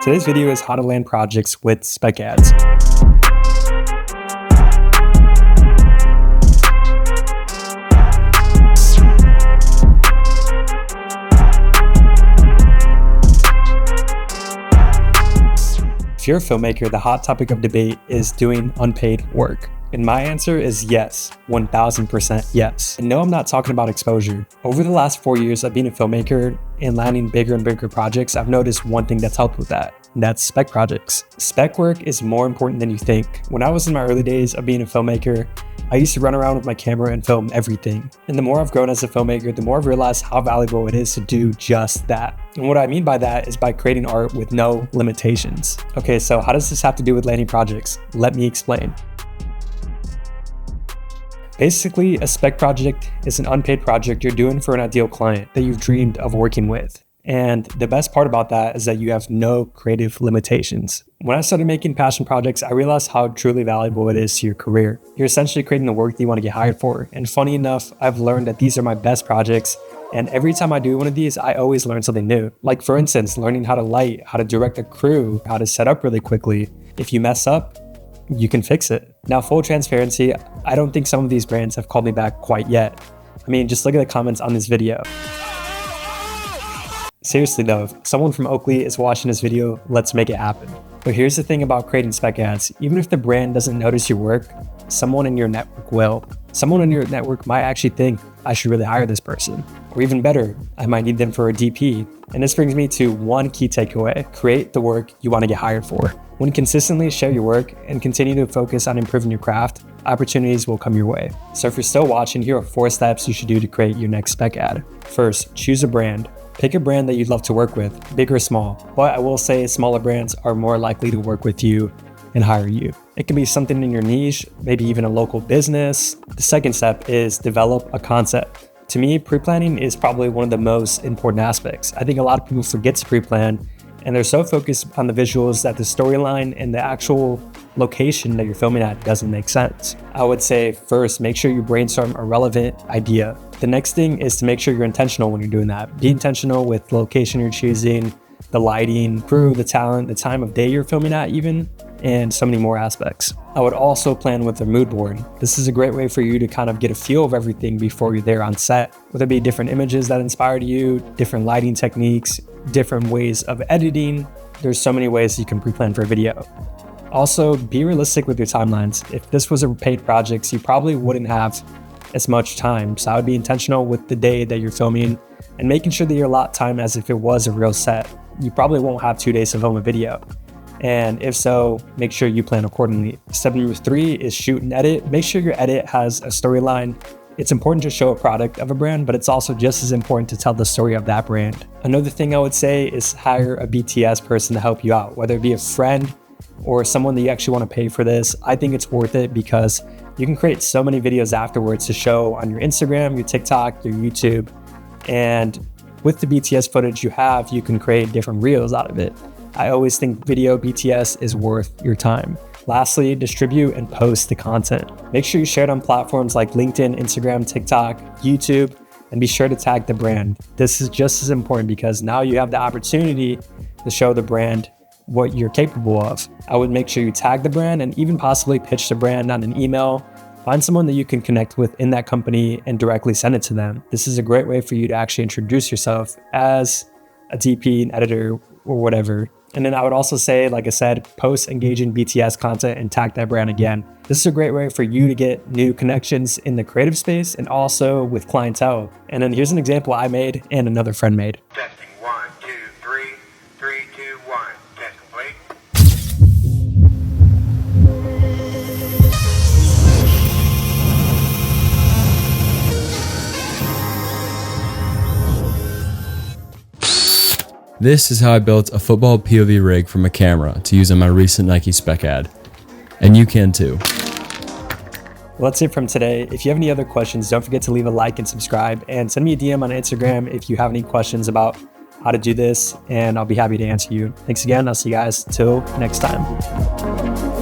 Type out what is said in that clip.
Today's video is how to land projects with spec ads. If you're a filmmaker, the hot topic of debate is doing unpaid work. And my answer is yes, 1000% yes. And no, I'm not talking about exposure. Over the last 4 years of being a filmmaker and landing bigger and bigger projects, I've noticed one thing that's helped with that, and that's spec projects. Spec work is more important than you think. When I was in my early days of being a filmmaker, I used to run around with my camera and film everything. And the more I've grown as a filmmaker, the more I've realized how valuable it is to do just that. And what I mean by that is by creating art with no limitations. Okay, so how does this have to do with landing projects? Let me explain. Basically, a spec project is an unpaid project you're doing for an ideal client that you've dreamed of working with. And the best part about that is that you have no creative limitations. When I started making passion projects, I realized how truly valuable it is to your career. You're essentially creating the work that you want to get hired for. And funny enough, I've learned that these are my best projects. And every time I do one of these, I always learn something new. Like for instance, learning how to light, how to direct a crew, how to set up really quickly. If you mess up, you can fix it. Now, full transparency, I don't think some of these brands have called me back quite yet. I mean, just look at the comments on this video. Seriously though, if someone from Oakley is watching this video, let's make it happen. But here's the thing about creating spec ads. Even if the brand doesn't notice your work, someone in your network will. Someone in your network might actually think, I should really hire this person. Or even better, I might need them for a DP. And this brings me to one key takeaway: create the work you want to get hired for. When consistently share your work and continue to focus on improving your craft, opportunities will come your way. So if you're still watching, here are 4 steps you should do to create your next spec ad. First, choose a brand. Pick a brand that you'd love to work with, big or small. But I will say smaller brands are more likely to work with you and hire you. It can be something in your niche, maybe even a local business. The second step is develop a concept. To me, pre-planning is probably one of the most important aspects. I think a lot of people forget to pre-plan, and they're so focused on the visuals that the storyline and the actual location that you're filming at doesn't make sense. I would say first, make sure you brainstorm a relevant idea. The next thing is to make sure you're intentional when you're doing that. Be intentional with the location you're choosing, the lighting, crew, the talent, the time of day you're filming at even, and so many more aspects. I would also plan with a mood board. This is a great way for you to kind of get a feel of everything before you're there on set. Whether it be different images that inspired you, different lighting techniques, different ways of editing. There's so many ways you can pre-plan for a video. Also, be realistic with your timelines. If this was a paid project, you probably wouldn't have as much time. So I would be intentional with the day that you're filming and making sure that you allot time as if it was a real set. You probably won't have 2 days to film a video. And if so, make sure you plan accordingly. Step number 3 is shoot and edit. Make sure your edit has a storyline. It's important to show a product of a brand, but it's also just as important to tell the story of that brand. Another thing I would say is hire a BTS person to help you out, whether it be a friend or someone that you actually want to pay for this. I think it's worth it because you can create so many videos afterwards to show on your Instagram, your TikTok, your YouTube. And with the BTS footage you have, you can create different reels out of it. I always think video BTS is worth your time. Lastly, distribute and post the content. Make sure you share it on platforms like LinkedIn, Instagram, TikTok, YouTube, and be sure to tag the brand. This is just as important because now you have the opportunity to show the brand what you're capable of. I would make sure you tag the brand and even possibly pitch the brand on an email. Find someone that you can connect with in that company and directly send it to them. This is a great way for you to actually introduce yourself as a DP, an editor, or whatever. And then I would also say, like I said, post engaging BTS content and tag that brand again. This is a great way for you to get new connections in the creative space and also with clientele. And then here's an example I made and another friend made. Testing 1, 2, 3, 3, 2, 1. Test complete. This is how I built a football POV rig from a camera to use on my recent Nike spec ad. And you can too. Well, that's it from today. If you have any other questions, don't forget to leave a like and subscribe, and send me a DM on Instagram if you have any questions about how to do this, and I'll be happy to answer you. Thanks again. I'll see you guys till next time.